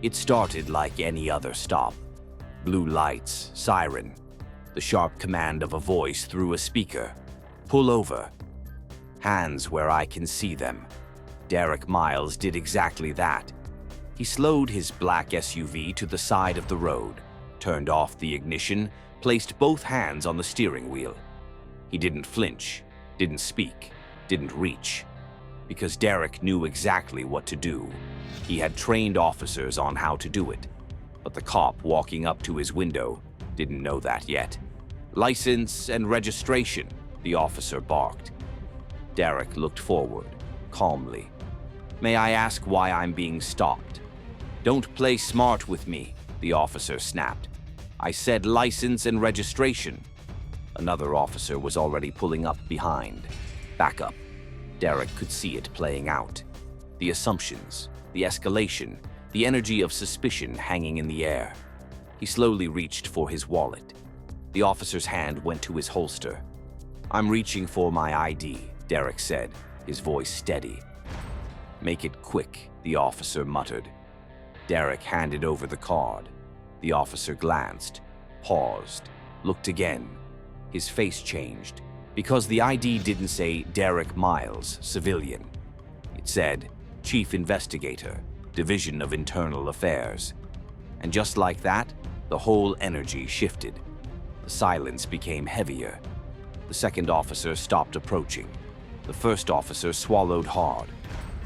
It started like any other stop. Blue lights, siren, the sharp command of a voice through a speaker. Pull over. Hands where I can see them. Derek Miles did exactly that. He slowed his black SUV to the side of the road, turned off the ignition, placed both hands on the steering wheel. He didn't flinch, didn't speak, didn't reach, because Derek knew exactly what to do. He had trained officers on how to do it, but the cop walking up to his window didn't know that yet. License and registration, the officer barked. Derek looked forward, calmly. May I ask why I'm being stopped? Don't play smart with me, the officer snapped. I said license and registration. Another officer was already pulling up behind. Back up. Derek could see it playing out. The assumptions, the escalation, the energy of suspicion hanging in the air. He slowly reached for his wallet. The officer's hand went to his holster. I'm reaching for my ID, Derek said, his voice steady. Make it quick, the officer muttered. Derek handed over the card. The officer glanced, paused, looked again. His face changed, because the ID didn't say Derek Miles, civilian. It said Chief Investigator, Division of Internal Affairs. And just like that, the whole energy shifted. The silence became heavier. The second officer stopped approaching. The first officer swallowed hard.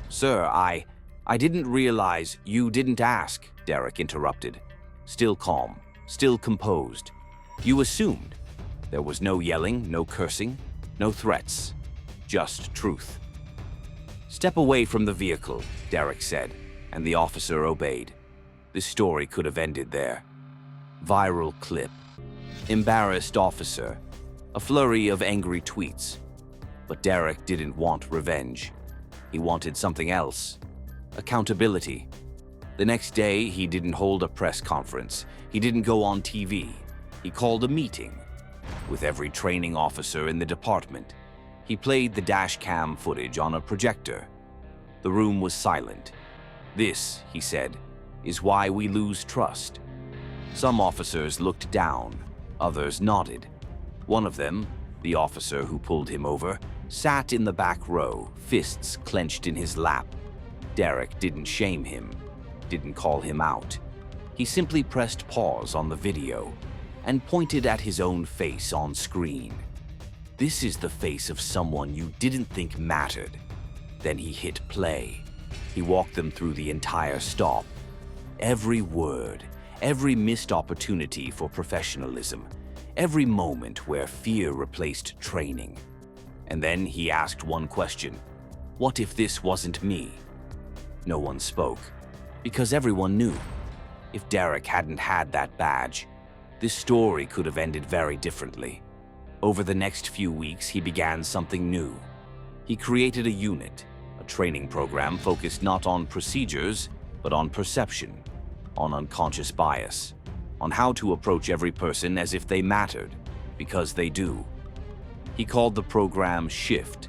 Sir, I didn't realize you didn't ask, Derek interrupted. Still calm, still composed. You assumed. There was no yelling, no cursing, no threats. Just truth. Step away from the vehicle, Derek said, and the officer obeyed. This story could have ended there. Viral clip. Embarrassed officer. A flurry of angry tweets. But Derek didn't want revenge. He wanted something else. Accountability. The next day, he didn't hold a press conference. He didn't go on TV. He called a meeting with every training officer in the department. He played the dash cam footage on a projector. The room was silent. This, he said, is why we lose trust. Some officers looked down. Others nodded. One of them, the officer who pulled him over, sat in the back row, fists clenched in his lap. Derek didn't shame him, didn't call him out. He simply pressed pause on the video and pointed at his own face on screen. This is the face of someone you didn't think mattered. Then he hit play. He walked them through the entire stop. Every word, every missed opportunity for professionalism, every moment where fear replaced training. And then he asked one question. What if this wasn't me? No one spoke, because everyone knew. If Derek hadn't had that badge, this story could have ended very differently. Over the next few weeks, he began something new. He created a unit, a training program focused not on procedures, but on perception, on unconscious bias, on how to approach every person as if they mattered, because they do. He called the program Shift,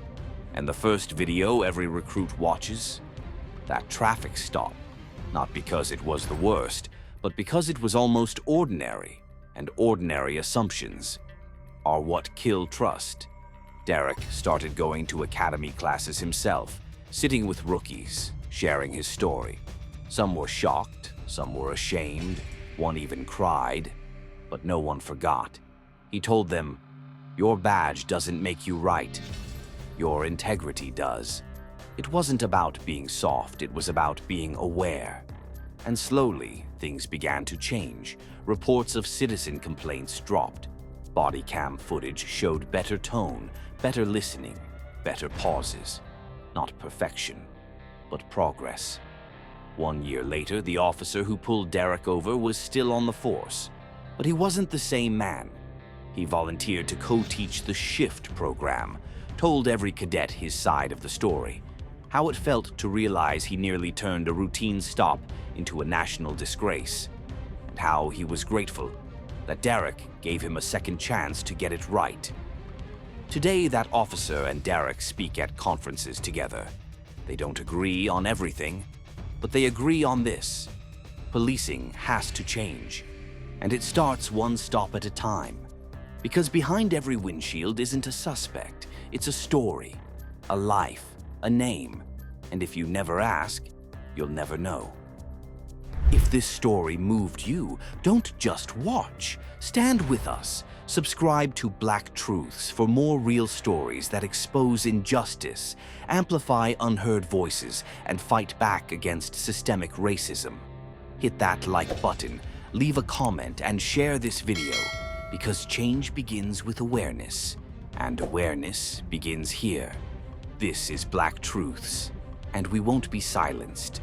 and the first video every recruit watches, that traffic stop, not because it was the worst, but because it was almost ordinary, and ordinary assumptions are what kill trust. Derek started going to academy classes himself, sitting with rookies, sharing his story. Some were shocked, some were ashamed, one even cried, but no one forgot. He told them, your badge doesn't make you right. Your integrity does. It wasn't about being soft, it was about being aware. And slowly, things began to change. Reports of citizen complaints dropped. Body cam footage showed better tone, better listening, better pauses. Not perfection, but progress. 1 year later, the officer who pulled Derek over was still on the force, but he wasn't the same man. He volunteered to co-teach the Shift program, told every cadet his side of the story, how it felt to realize he nearly turned a routine stop into a national disgrace, and how he was grateful that Derek gave him a second chance to get it right. Today, that officer and Derek speak at conferences together. They don't agree on everything, but they agree on this. Policing has to change, and it starts one stop at a time. Because behind every windshield isn't a suspect, it's a story, a life, a name, and if you never ask, you'll never know. If this story moved you, don't just watch. Stand with us. Subscribe to Black Truths for more real stories that expose injustice, amplify unheard voices, and fight back against systemic racism. Hit that like button, leave a comment, and share this video, because change begins with awareness, and awareness begins here. This is Black Truths, and we won't be silenced.